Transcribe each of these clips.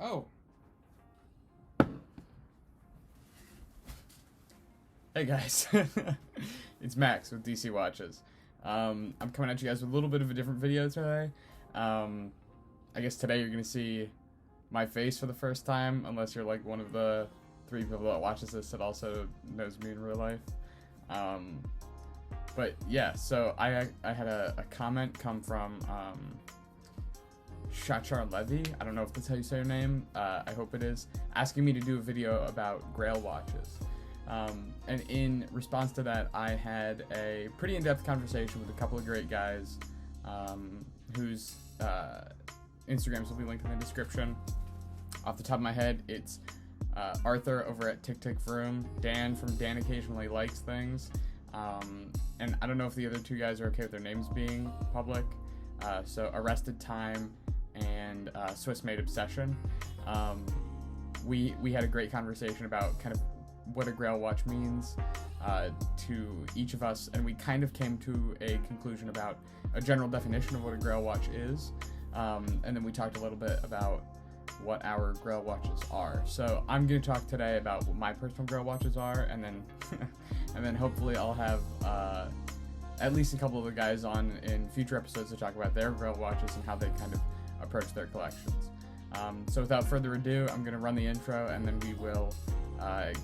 Oh. Hey guys, it's Max with d.c.watches. I'm coming at you guys with a little bit of a different video today. I guess today you're gonna see my face for the first time, unless you're like one of the 3 people that watches this that also knows me in real life. But yeah, so I had a comment come from Shachar Levy. I don't know if that's how you say your name. I hope it is. Asking me to do a video about Grail watches. And in response to that, I had a pretty in-depth conversation with a couple of great guys whose Instagrams will be linked in the description. Off the top of my head, it's Arthur over at Vroom, Dan from Dan Occasionally Likes Things, and I don't know if the other 2 guys are okay with their names being public, so Arrested Time and Swiss Made Obsession. We had a great conversation about kind of what a Grail watch means to each of us, and we kind of came to a conclusion about a general definition of what a Grail watch is, and then we talked a little bit about what our Grail watches are. So I'm going to talk today about what my personal Grail watches are, and then and then hopefully I'll have at least a couple of the guys on in future episodes to talk about their Grail watches and how they kind of approach their collections. So without further ado, I'm going to run the intro, and then we will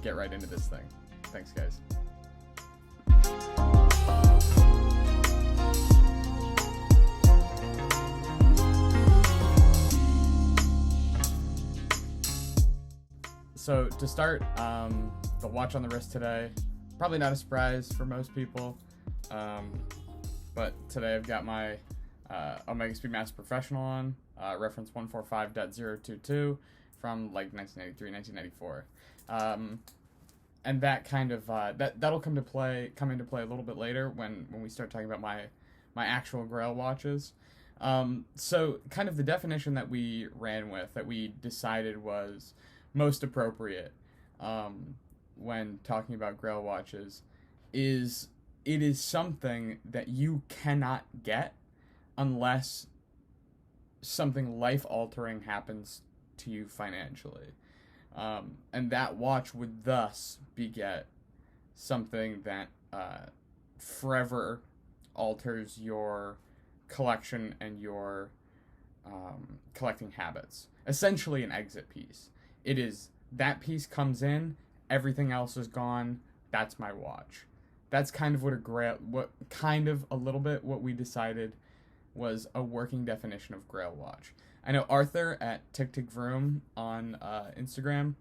get right into this thing. Thanks, guys. So to start, the watch on the wrist today, probably not a surprise for most people, but today I've got my Omega Speedmaster Professional on, reference 145.022 from like 1993, 1994. And that kind of that'll come into play a little bit later when we start talking about my actual Grail watches. So kind of the definition that we ran with, that we decided was most appropriate when talking about Grail watches, is it is something that you cannot get unless something life-altering happens to you financially. And that watch would thus beget something that forever alters your collection and your collecting habits. Essentially an exit piece. It is, that piece comes in, everything else is gone, that's my watch. That's kind of what a little bit what we decided was a working definition of Grail watch. I know Arthur at Vroom on Instagram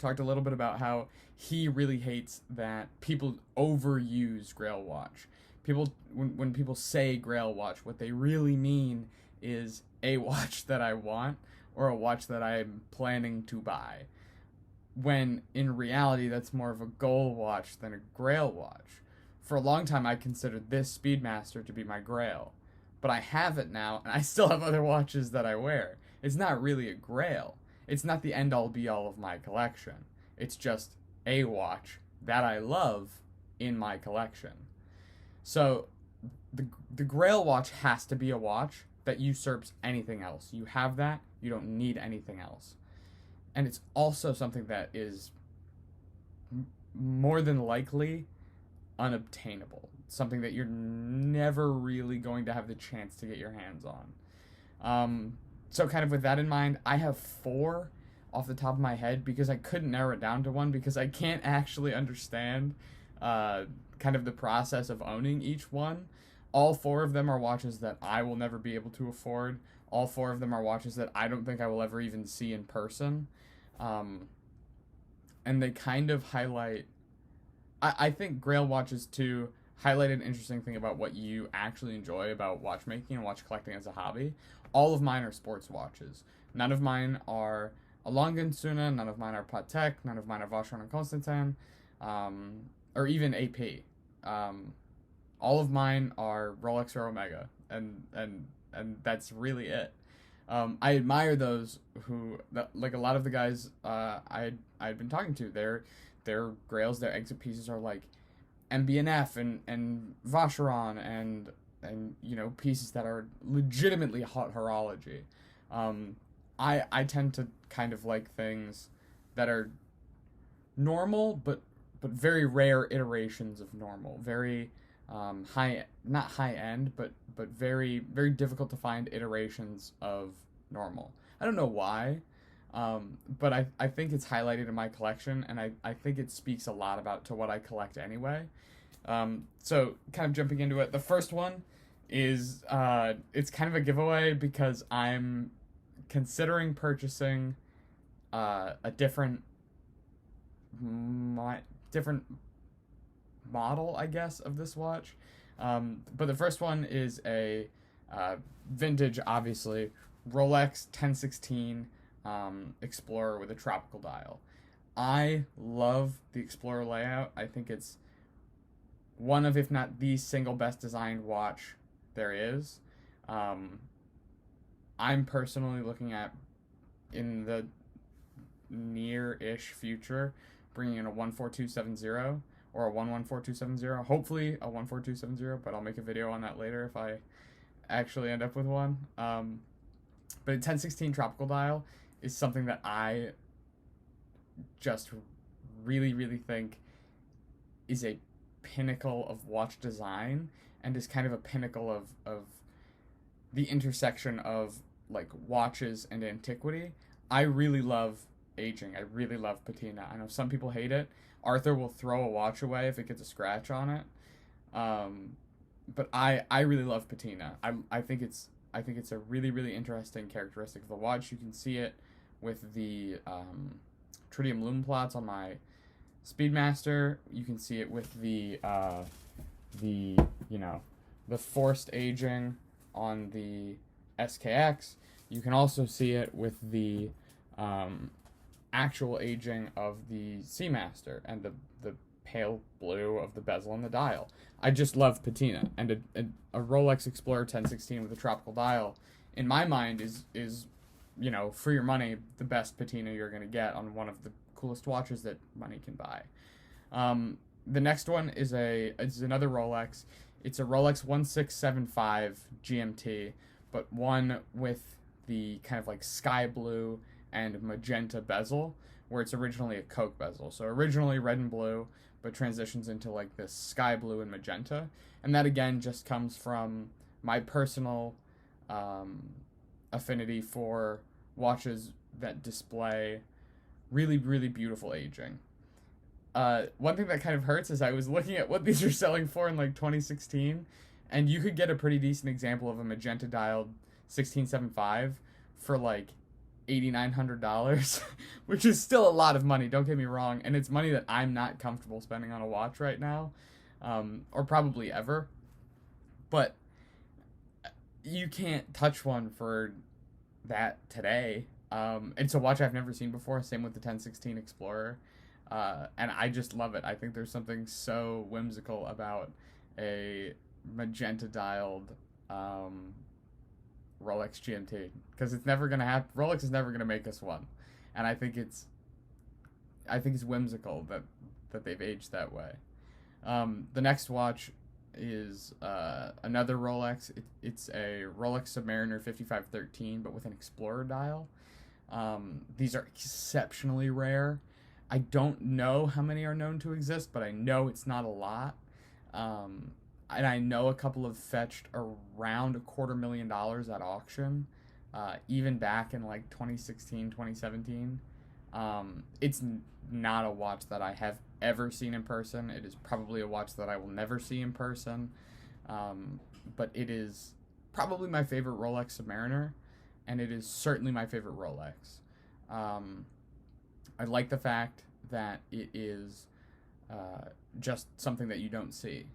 talked a little bit about how he really hates that people overuse Grail watch. When people say Grail watch, what they really mean is a watch that I want or a watch that I'm planning to buy. When in reality, that's more of a goal watch than a Grail watch. For a long time, I considered this Speedmaster to be my Grail. But I have it now, and I still have other watches that I wear. It's not really a Grail. It's not the end-all be-all of my collection. It's just a watch that I love in my collection. So the Grail watch has to be a watch that usurps anything else. You have that, you don't need anything else. And it's also something that is more than likely unobtainable. Something that you're never really going to have the chance to get your hands on. So kind of with that in mind, I have 4 off the top of my head because I couldn't narrow it down to one because I can't actually understand kind of the process of owning each one. All 4 of them are watches that I will never be able to afford. All 4 of them are watches that I don't think I will ever even see in person. And they kind of highlight... I think Grail watches, too, highlight an interesting thing about what you actually enjoy about watchmaking and watch collecting as a hobby. All of mine are sports watches. None of mine are a Longinsuna, none of mine are Patek, none of mine are Vacheron and Constantin, or even AP. All of mine are Rolex or Omega, and that's really it. I admire those like a lot of the guys I'd been talking to. Their Grails, their exit pieces are like MB&F and Vacheron and you know, pieces that are legitimately hot horology. I tend to kind of like things that are normal, but very rare iterations of normal. Very high, not high end, but very very difficult to find iterations of normal. I don't know why, but I think it's highlighted in my collection, and I think it speaks a lot about to what I collect anyway. So kind of jumping into it, the first one is it's kind of a giveaway because I'm considering purchasing a different model, I guess, of this watch. But the first one is a vintage, obviously, Rolex 1016 Explorer with a tropical dial. I love the Explorer layout. I think it's one of, if not the single best designed watch there is. I'm personally looking at, in the near-ish future, bringing in a 14270 or a 114270. Hopefully a 14270, but I'll make a video on that later if I actually end up with one. But a 1016 tropical dial is something that I just really, really think is a pinnacle of watch design, and is kind of a pinnacle of the intersection of like watches and antiquity. I really love aging. I really love patina. I know some people hate it. Arthur will throw a watch away if it gets a scratch on it. But I really love patina. I think it's a really really interesting characteristic of the watch. You can see it with the tritium lumen plots on my Speedmaster. You can see it with the the forced aging on the SKX. You can also see it with the actual aging of the Seamaster and the pale blue of the bezel and the dial. I just love patina, and a Rolex Explorer 1016 with a tropical dial, in my mind, is for your money, the best patina you're going to get on one of the coolest watches that money can buy. The next one is another Rolex. It's a Rolex 1675 GMT, but one with the kind of like sky blue and magenta bezel, where it's originally a Coke bezel. So originally red and blue, but transitions into like this sky blue and magenta. And that again just comes from my personal affinity for watches that display really, really beautiful aging. One thing that kind of hurts is I was looking at what these are selling for in like 2016, and you could get a pretty decent example of a magenta dialed 1675 for like $8,900, which is still a lot of money, don't get me wrong, and it's money that I'm not comfortable spending on a watch right now, or probably ever. But you can't touch one for that today. It's a watch I've never seen before, same with the 1016 Explorer. And I just love it. I think there's something so whimsical about a magenta dialed Rolex GMT, because it's never gonna happen. Rolex is never gonna make us one, and I think it's whimsical that they've aged that way. The next watch is another Rolex. It's a Rolex Submariner 5513, but with an Explorer dial. These are exceptionally rare. I don't know how many are known to exist, but I know it's not a lot. And I know a couple have fetched around $250,000 at auction, even back in like 2016, 2017. It's not a watch that I have ever seen in person. It is probably a watch that I will never see in person. But it is probably my favorite Rolex Submariner, and it is certainly my favorite Rolex. I like the fact that it is just something that you don't see,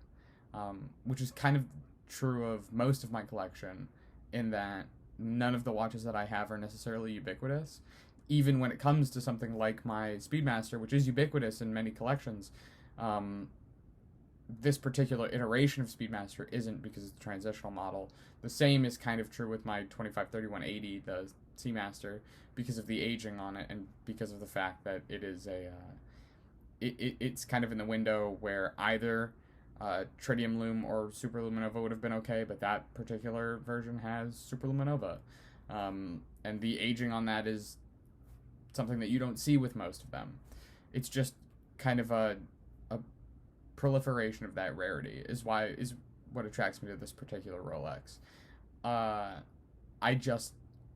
which is kind of true of most of my collection, in that none of the watches that I have are necessarily ubiquitous. Even when it comes to something like my Speedmaster, which is ubiquitous in many collections, this particular iteration of Speedmaster isn't, because it's a transitional model. The same is kind of true with my 253180, the Seamaster, because of the aging on it, and because of the fact that it is it's kind of in the window where either Tritium Lume or Superluminova would have been okay, but that particular version has Superluminova. And the aging on that is something that you don't see with most of them. It's just kind of a proliferation of that rarity is what attracts me to this particular Rolex. I just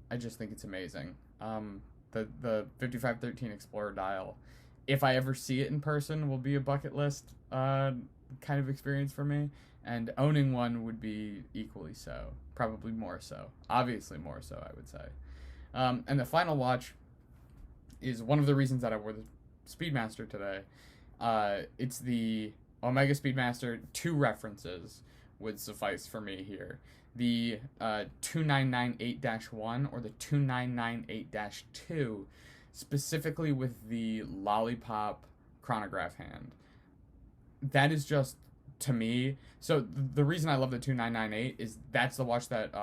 think it's amazing. The 5513 Explorer dial, if I ever see it in person, will be a bucket list kind of experience for me, and owning one would be equally so, probably more so, obviously more so, I would say. And the final watch is one of the reasons that I wore the Speedmaster today. It's the Omega Speedmaster. 2 references would suffice for me here. The 2998-1 or the 2998-2, specifically with the lollipop chronograph hand. That is just, to me, so the reason I love the 2998 is that's the watch that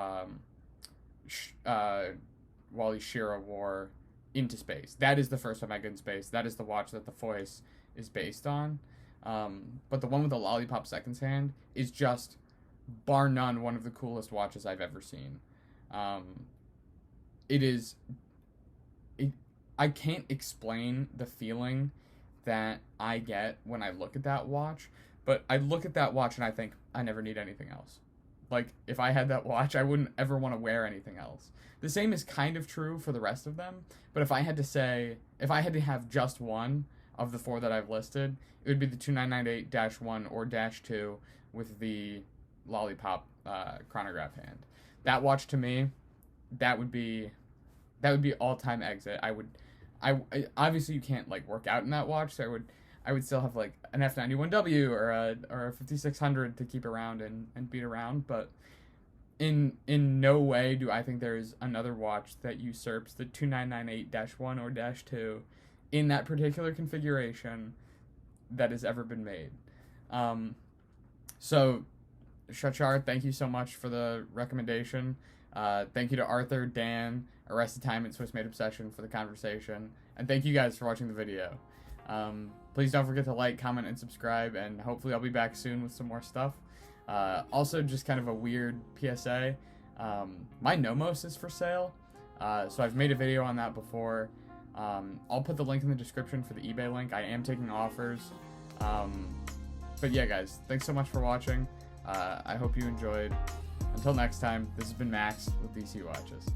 Wally Schirra wore into space. That is the first Omega in space. That is the watch that the Foyce is based on. But the one with the lollipop seconds hand is just, bar none, one of the coolest watches I've ever seen. I can't explain the feeling that I get when I look at that watch, but I look at that watch and I think, I never need anything else. Like, if I had that watch, I wouldn't ever want to wear anything else. The same is kind of true for the rest of them, but if I had to have just one of the 4 that I've listed, it would be the 2998-1 or -2 with the lollipop chronograph hand. That watch, to me, that would be all-time exit. I obviously you can't like work out in that watch, so I would still have like an F91W or a 5600 to keep around and beat around, but in no way do I think there is another watch that usurps the 2998-1 or -2 in that particular configuration that has ever been made. So Shachar, thank you so much for the recommendation. Thank you to Arthur, Dan, Arrested Time, and Swiss Made Obsession for the conversation. And thank you guys for watching the video. Please don't forget to like, comment, and subscribe, and hopefully I'll be back soon with some more stuff. Also, just kind of a weird PSA. My Nomos is for sale, so I've made a video on that before. I'll put the link in the description for the eBay link. I am taking offers. But yeah, guys, thanks so much for watching. I hope you enjoyed. Until next time, this has been Max with D.C. Watches.